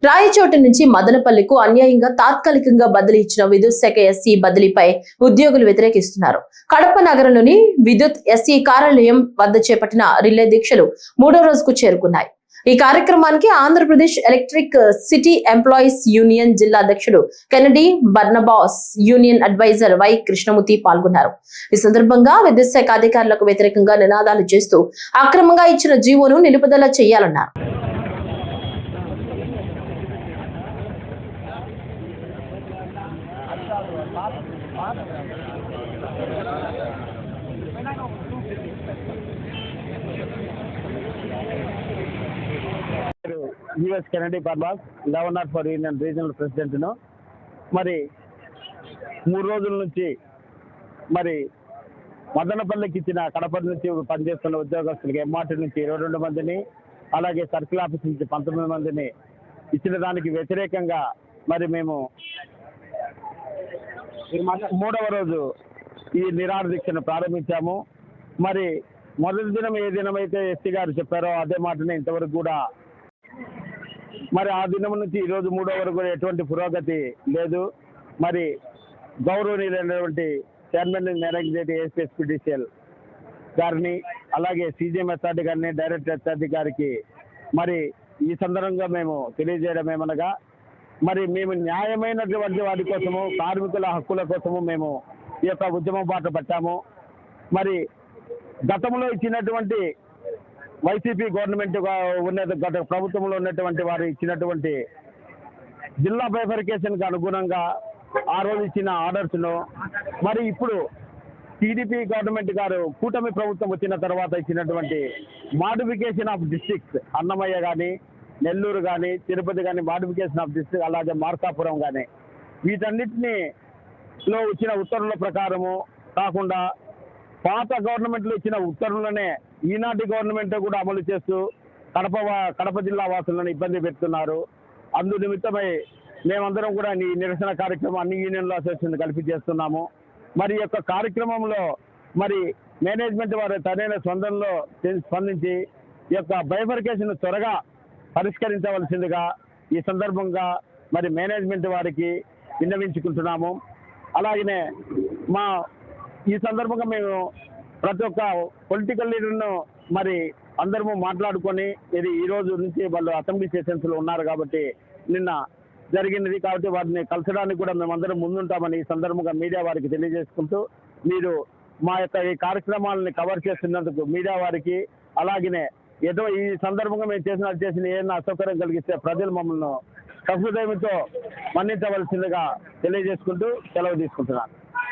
రాయచోటి నుంచి మదనపల్లికు అన్యాయంగా తాత్కాలికంగా బదిలీ ఇచ్చిన విద్యుత్ శాఖ ఎస్సీ బదిలీపై ఉద్యోగులు వ్యతిరేకిస్తున్నారు. కడప నగరంలోని విద్యుత్ ఎస్సీ కార్యాలయం వద్ద చేపట్టిన రిలే దీక్షలు 3వ రోజుకు చేరుకున్నాయి. ఈ కార్యక్రమానికి Andhra Pradesh electric city employees union జిల్లా అధ్యక్షుడు Kennedy Barnabas, union adviser Y Krishnamurthy పాల్గొన్నారు. ఈ సందర్భంగా విద్యుత్ శాఖ అధికారులకు వ్యతిరేకంగా నినాదాలు చేస్తూ అక్రమంగా ఇచ్చిన జీవోను నిలుపుదల చేయాలన్నారు. యుఎస్ కెనడీ బర్బాస్, గవర్నర్ ఫర్ యూనియన్ రీజనల్ ప్రెసిడెంట్ను. మరి 3 రోజుల నుంచి మరి మదనపల్లికి ఇచ్చిన కడప నుంచి పనిచేస్తున్న ఉద్యోగస్తులకి ఎంఆర్టీ నుంచి 22 మందిని, అలాగే సర్కిల్ ఆఫీస్ నుంచి 19 మందిని ఇచ్చిన దానికి వ్యతిరేకంగా మరి మేము 3వ రోజు ఈ నిరాహార దీక్షను ప్రారంభించాము. మరి మొదటి దినం ఏ దినమైతే ఎస్సీ గారు చెప్పారో అదే మాటనే ఇంతవరకు కూడా మరి ఆ దినం నుంచి ఈరోజు 3వ వరకు ఎటువంటి పురోగతి లేదు. మరి గౌరవనీయులైనటువంటి చైర్మన్ మేనేజింగ్ డైరెక్టర్ ఏపీఎస్పీడీసీఎల్ గారిని, అలాగే సీజీఎం హెచ్ఆర్డీ గారిని, డైరెక్టర్ హెచ్ఆర్డీ గారికి మరి ఈ సందర్భంగా మేము తెలియజేయడం ఏమనగా, మరి మేము న్యాయమైనటువంటి వాటి కోసము, కార్మికుల హక్కుల కోసము మేము ఈ యొక్క ఉద్యమం బాట పట్టాము. మరి గతంలో ఇచ్చినటువంటి వైసీపీ గవర్నమెంట్ గత ప్రభుత్వంలో ఉన్నటువంటి వారు ఇచ్చినటువంటి జిల్లా బైఫర్కేషన్కి అనుగుణంగా ఆ రోజు ఇచ్చిన ఆర్డర్స్ను మరి ఇప్పుడు టీడీపీ గవర్నమెంట్ గారు కూటమి ప్రభుత్వం వచ్చిన తర్వాత ఇచ్చినటువంటి మాడిఫికేషన్ ఆఫ్ డిస్ట్రిక్ట్స్, అన్నమయ్య కానీ, నెల్లూరు కానీ, తిరుపతి కానీ మాడిఫికేషన్ ఆఫ్ డిస్ట్రిక్ట్, అలాగే మార్కాపురం కానీ, వీటన్నిటిలో ఇచ్చిన ఉత్తర్వుల ప్రకారము కాకుండా పాత గవర్నమెంట్లో ఇచ్చిన ఉత్తర్వులనే ఈనాటి గవర్నమెంట్ కూడా అమలు చేస్తూ కడప జిల్లా వాసులను ఇబ్బంది పెడుతున్నారు. అందు నిమిత్తమై మేమందరం కూడా ఈ నిరసన కార్యక్రమం అన్ని యూనియన్ల అసోసియేషన్ కలిపి చేస్తున్నాము. మరి ఈ యొక్క కార్యక్రమంలో మరి మేనేజ్మెంట్ వారి తనైన స్పందనలో స్పందించి ఈ యొక్క బైఫర్కేషన్ త్వరగా పరిష్కరించవలసిందిగా ఈ సందర్భంగా మరి మేనేజ్మెంట్ వారికి విన్నవించుకుంటున్నాము. అలాగనే ఈ సందర్భంగా మేము ప్రతి ఒక్క పొలిటికల్ లీడర్ను మరి అందరము మాట్లాడుకొని ఇది ఈ రోజు నుంచి వాళ్ళు అసెంబ్లీ సెషన్స్లో ఉన్నారు కాబట్టి నిన్న జరిగినది కాబట్టి వారిని కలచడానికి కూడా మేమందరం ముందుంటామని ఈ సందర్భంగా మీడియా వారికి తెలియజేసుకుంటూ, మీరు మా యొక్క ఈ కార్యక్రమాలని కవర్ చేస్తున్నందుకు మీడియా వారికి, అలాగనే ఏదో ఈ సందర్భంగా మేము చేసిన ఏదైనా అసౌకర్యం కలిగిస్తే ప్రజలు మమ్మల్ని సహృదయంతో మన్నించవలసిందిగా తెలియజేసుకుంటూ సెలవు తీసుకుంటున్నాను.